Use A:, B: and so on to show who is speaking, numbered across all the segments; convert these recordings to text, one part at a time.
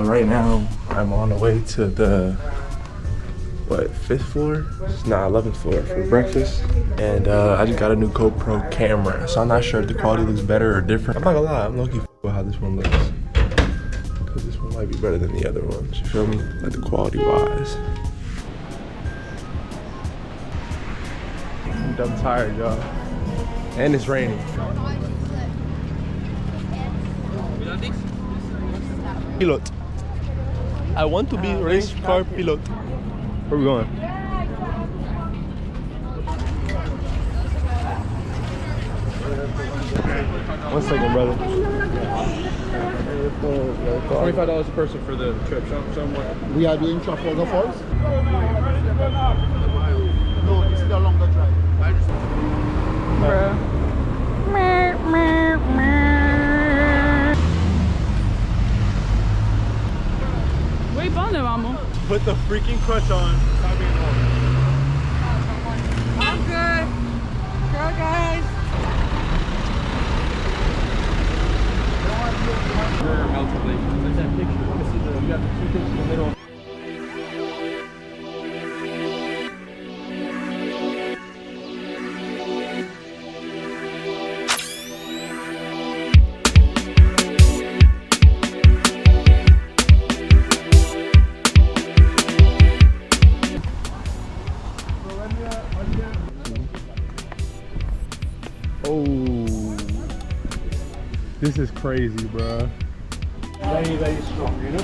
A: right now I'm on the way to the, what, 5th floor? Nah, 11th floor for breakfast. And I just got a new GoPro camera, so I'm not sure if the quality looks better or different. I'm not gonna lie, I'm low-key with how this one looks. Cause this one might be better than the other ones, you feel me? Like the quality wise. I'm tired, y'all. And it's raining. Pilot. I want to be race car pilot. Where are we going? One second, brother. $25 a person for the trip. Show them what.
B: We are doing Trafalgar Falls? No, it's the longer drive.
C: Bruh. Wait, ¿pa dónde vamos?
A: Put the freaking crutch on. Stop being home.
C: I'm good. Girl, guys.
A: Relatively. Like that picture. I want to see you got the two things in the middle. Oh, this is crazy, bro.
B: Very, very strong, you know?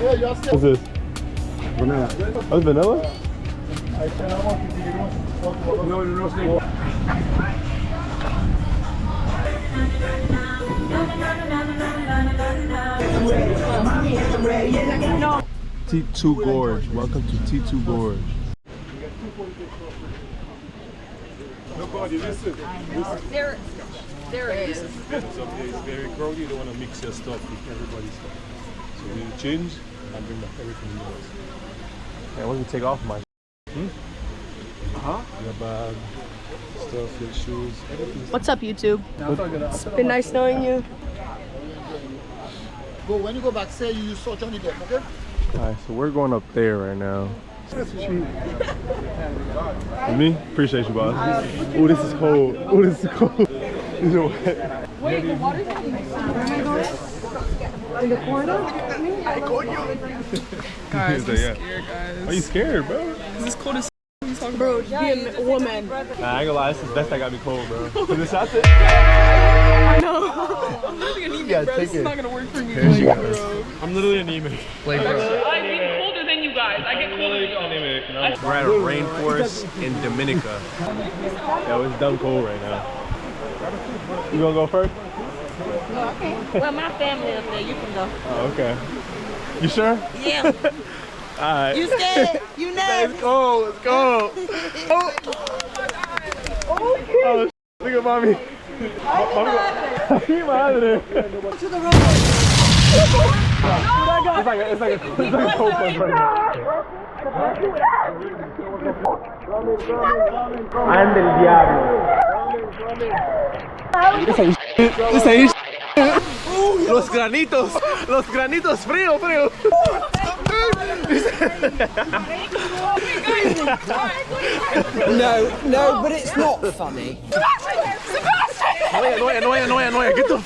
B: Yeah, you're still.
A: What's this?
B: Vanilla.
A: Oh, it's vanilla?
B: I said I want to do no, no,
A: T2 Gorge. Welcome to T2 Gorge.
D: Nobody, listen.
C: There it is.
D: It's very crowded. You don't want to mix your stuff with everybody's stuff. So we change and bring back everything in yours.
A: Man, what can take off my
D: Your bag, stuff, your shoes, everything.
C: What's up, YouTube?
E: It's been nice knowing you.
B: Go, when you go back, say you saw Johnny Depp, okay?
A: Alright, so we're going up there right now. Me? Appreciate you, boss. Oh, this is cold. Oh, this is cold. These are wet.
C: Wait, the water's in
E: In the corner?
C: Guys, I'm
A: Yeah.
C: scared, guys.
A: Are you scared, bro?
C: This is cold as
E: Bro, be a woman.
A: Nah, I ain't gonna lie, this is best that got me cold, bro. So this out there?
E: I know.
C: I'm literally anemic,
A: gotta
C: bro.
A: take
C: This is
A: it.
C: not gonna work for me.
A: Here she
C: Like,
A: goes.
C: bro.
A: I'm literally anemic. Like, bro.
C: I'm even colder than you guys. I get colder than you.
A: Anemic. We're at a rainforest in Dominica. Yo, it's dumb cold right now. You gonna go first?
E: Okay. Well, my family up there. You can go.
A: Oh, okay. You sure?
E: Yeah.
A: Alright.
E: You scared? You nervous?
A: Let's go, let's go. Oh, oh look at mommy. Keep my there.
E: To the road.
A: It's like a cold punch right now. I'm the diablo. This ain't Los granitos, frío.
F: No, but it's not funny.
A: Noya, get the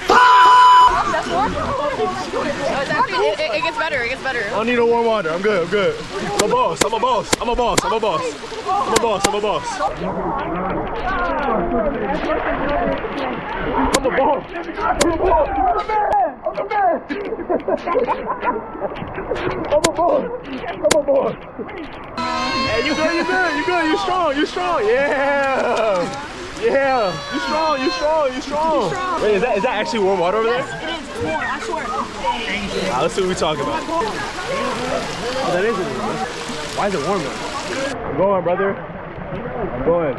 C: It gets better. It gets better.
A: I don't need no warm water. I'm good. I'm a boss. I'm a boss. I'm a boss. Hey, you good. You strong. Yeah. You strong. Wait, is that actually warm water over there?
E: Yes, it is warm. I swear.
A: Let's see what we're talking about. Oh, that is it. Why is it warm though? I'm going, brother. I'm going.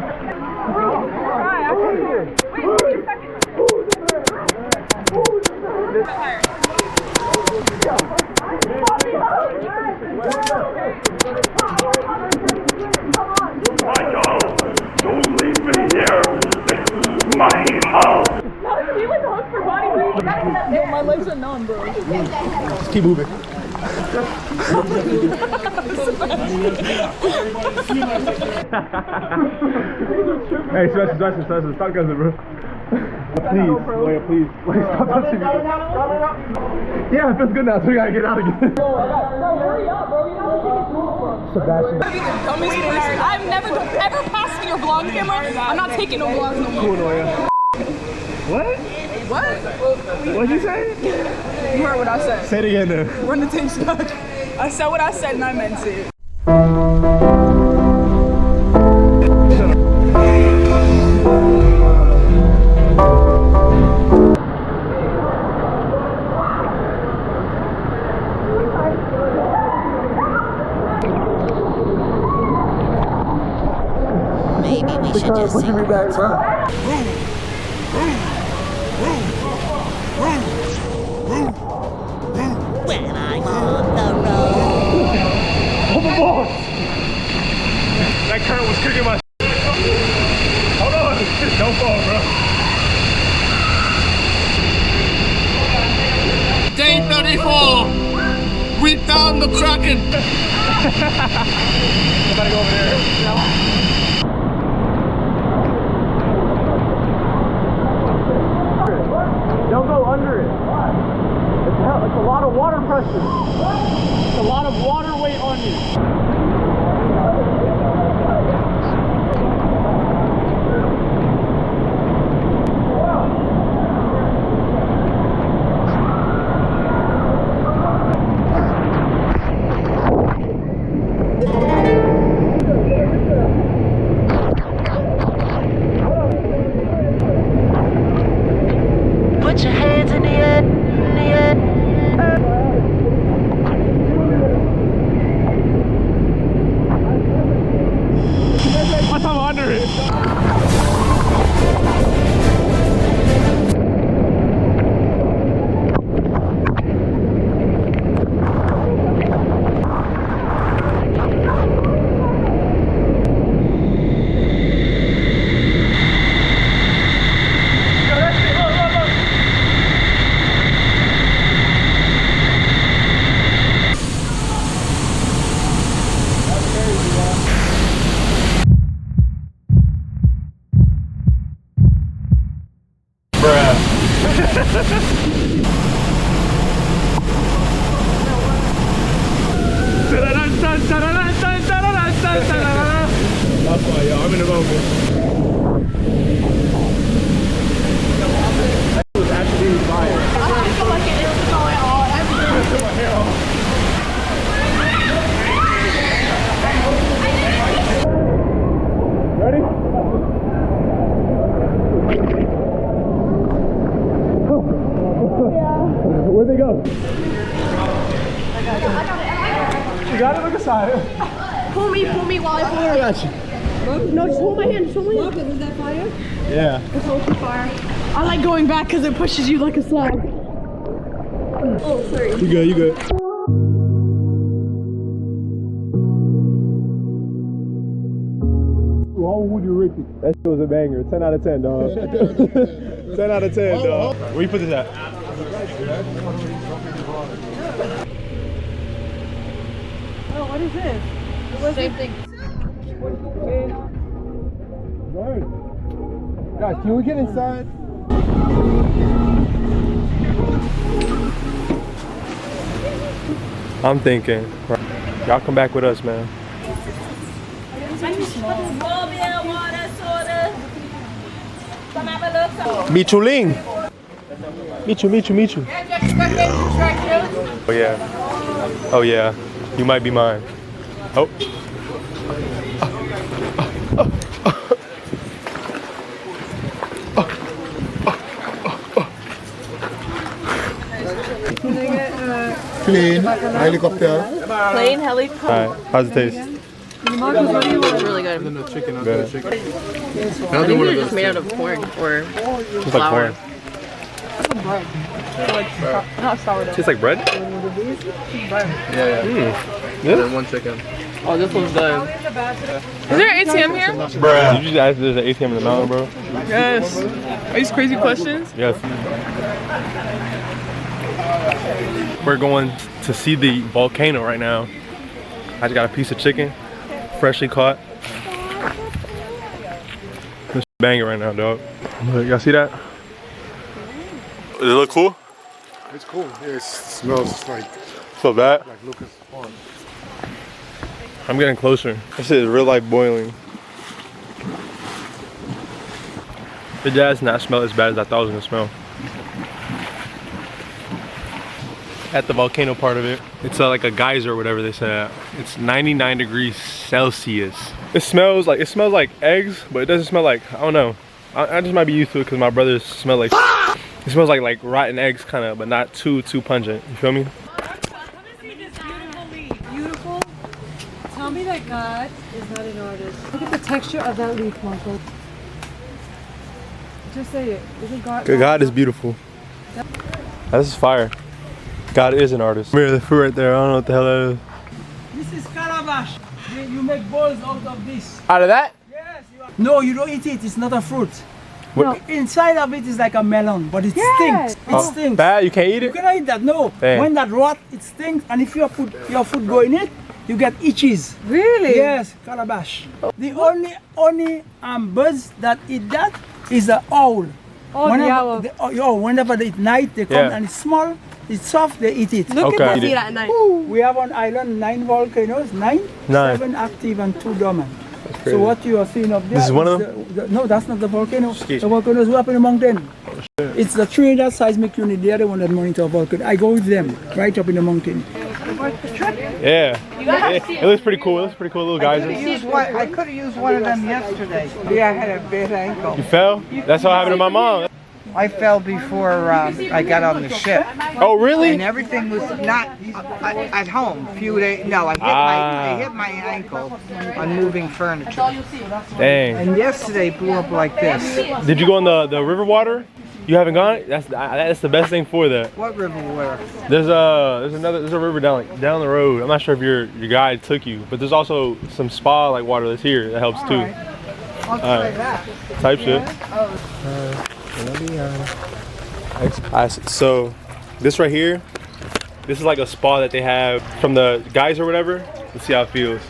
G: Don't leave me here. This is my house.
C: Yo, my legs are numb, bro.
A: Just keep moving. Hey, Sebastian, stop guzzling, bro. Please, Leia, please. Stop touching me. Yeah, it feels good now, so we gotta get out again. Sebastian.
C: I've never ever passed your vlog camera. I'm not taking no vlogs no more.
A: Cool, Leia. What?
C: What?
A: What'd you say?
C: You heard what I said.
A: Say it again, then.
C: Run the tape back. I said what I said and I meant it.
F: Maybe we should just sing.
A: When
F: I'm on the road.
A: that current was kicking my Hold on. Don't fall, bro.
B: Day 34. We found the Kraken.
A: Somebody go over there. Don't go under it. It's a lot of water pressure. It's a lot of water weight on you.
F: Put your hands in the air, in the air.
A: What's up under it? That's why, yo, I'm in the moment. That was actually fire.
C: I feel like it is going on.
A: Ready? Where'd they go? You got it? Look aside.
C: Pull me while I pull her.
A: I got you.
C: No, just hold my hand. Just hold my hand. Is that fire?
A: Yeah.
C: It's also fire. I like going back because it pushes you like a slide. Oh, sorry.
A: You good, you good. How would you rate it? That shit was a banger. 10 out of 10, dog. 10 out of 10, dog. Where you put this at?
C: Oh, what is this? Same thing.
A: Guys, can we get inside? I'm thinking, y'all come back with us, man. Michuling. Michu. Oh yeah. Oh yeah. You might be mine. Oh.
H: Plane, helicopter.
C: Plain helicopter.
A: Alright, how's it taste?
C: It's really good.
H: And then the chicken, I'll
A: Good.
H: do the chicken.
C: I think they're just made out of corn or
A: Tastes
C: flour.
A: like corn.
C: Not sourdough.
A: Tastes like bread?
H: Yeah.
A: Yeah?
H: And then one chicken.
C: Oh, this one's good. Is there an ATM here?
A: Bruh. You just asked if there's an ATM in the mountain, bro?
C: Yes. Are these crazy questions?
A: Yes. We're going to see the volcano right now. I just got a piece of chicken, freshly caught. This banging right now, dog. Look, y'all see that? Does it look cool?
H: It's cool. Yeah, it smells like
A: So bad.
H: Lucas Pond.
A: I'm getting closer. This shit is real life boiling. It does not smell as bad as I thought it was gonna smell. At the volcano part of it, it's like a geyser or whatever they said. It's 99 degrees Celsius. It smells like eggs, but it doesn't smell like, I don't know. I just might be used to it because my brothers smell like, it smells like rotten eggs kind of, but not too pungent. You feel me?
I: Beautiful. Tell me that God is not an artist. Look at the texture of that leaf, Michael. Just say it. Isn't God?
A: God is beautiful. This is fire. God is an artist. Mirror the fruit right there. I don't know what the hell that is.
B: This is calabash. You make balls out of this.
A: Out of that?
B: Yes. No, you don't eat it. It's not a fruit.
A: What?
B: Inside of it is like a melon, but it stinks. It stinks.
A: Bad? You can't eat
B: You
A: it?
B: cannot eat that. No.
A: Dang.
B: When that rot, it stinks. And if your food go in it, you get itches.
I: Really?
B: Yes, calabash. The only birds that eat that is the owl.
I: Oh, the owl.
B: Whenever they eat night, they come and it's small, it's soft, they eat it.
I: Look
A: Okay.
I: at
A: Eat
I: this
A: it.
I: at night.
B: We have on island 9 volcanoes, 7 active and 2 dormant. So what you are seeing up there?
A: This is one of
B: No, that's not the volcano.
A: Excuse
B: The
A: me.
B: volcanoes up in the mountain. It's the Trinidad seismic unit. They're the one that monitor volcano. I go with them right up in the mountain.
A: Yeah. It looks pretty cool. It looks pretty cool, little geyser.
J: I could have used one of them yesterday. Yeah, I had a bad ankle.
A: You fell? That's what happened to my mom.
J: I fell before I got on the ship.
A: Oh, really?
J: And everything was not at home. Few days. No, I hit my ankle on moving furniture.
A: Dang.
J: And yesterday blew up like this.
A: Did you go in the river water? You haven't gone? That's the best thing for that.
J: What river water?
A: There's a river down the road. I'm not sure if your guide took you, but there's also some spa like water that's here that helps too.
J: I'll try that.
A: Type shit. Alright, so this right here, this is like a spa that they have from the guys or whatever. Let's see how it feels.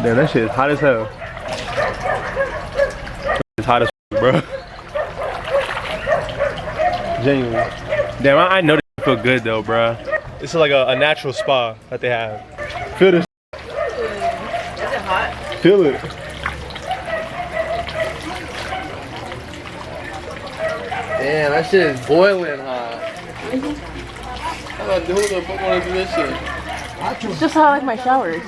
A: Damn, that shit is hot as hell. It's hot as bro. Genuinely. Damn, I know this feel good though, bro. This is like a natural spa that they have. Feel this. Is it hot? Feel it.
K: Damn, that shit is boiling hot. Who the fuck wanna do this shit?
C: It's just how I like my showers.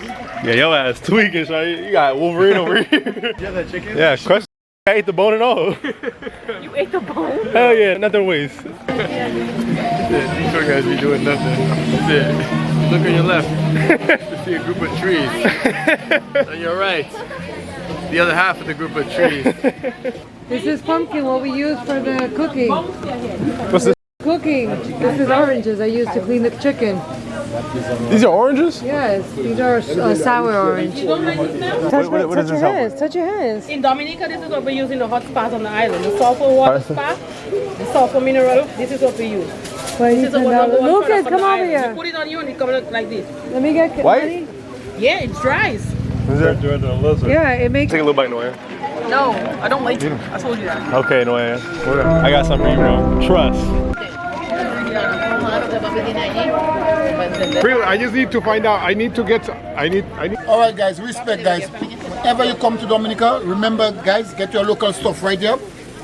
A: Yeah, your ass tweaking, so you got Wolverine over here. You have that chicken? Yeah, crush. I ate the bone and all.
C: You ate the bone?
A: Hell yeah, nothing waste.
K: These two guys be doing nothing. That's it. Look on your left. You see a group of trees. On your right, the other half of the group of trees.
I: This is pumpkin, what we use for the cooking.
A: What's this?
I: Cooking. This is oranges I use to clean the chicken.
A: These are oranges?
I: Yes, these are sour orange.
A: What is this?
I: Touch your hands.
E: In Dominica, this is what we use in the hot spas on the island. The sulfur water spa, the sulfur mineral, this is what we use. This is our number one
I: Lucas,
E: product on
I: come
E: the
I: over
E: island.
I: here.
E: You put it on you and it comes out like this.
I: Let me get
A: White?
E: Yeah, it dries.
A: Is that?
I: Yeah, it makes.
A: Take a little bite, Noah.
E: No, I don't like it. I told you that.
A: Okay, Noah. I got something for you, bro. Trust.
H: I just need to find out. I need. All right, guys. Respect, guys. Whenever you come to Dominica, remember, guys, get your local stuff right there.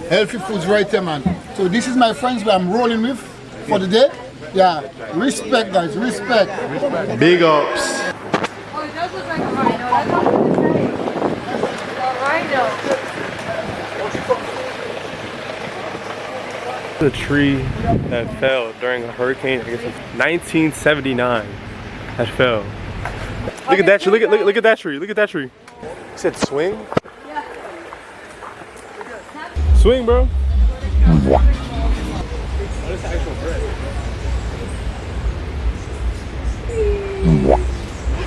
H: Healthy foods right there, man. So this is my friends where I'm rolling with for the day. Yeah. Respect, guys. Respect.
A: Big ups.
I: Oh, it does look like a rhino. That's what I was saying. A rhino.
A: The tree that fell during a hurricane, I guess it's 1979, that fell. Look at that tree, look at that tree, look at that tree. You said swing? Yeah. Swing, bro.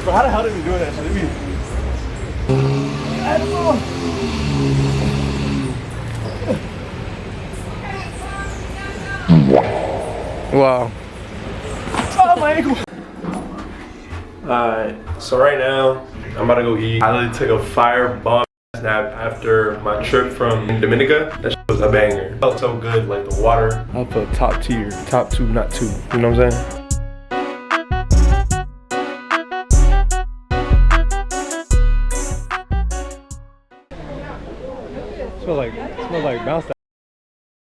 A: Bro, how the hell did we do that shit? I don't know.
K: Wow.
B: Oh, my ankle.
A: Alright, so right now, I'm about to go eat. I literally took a fire bomb nap after my trip from Dominica. That shit was a banger. Felt so good, like the water. I'll put top tier, top 2, not 2. You know what I'm saying?
K: Smells like bounce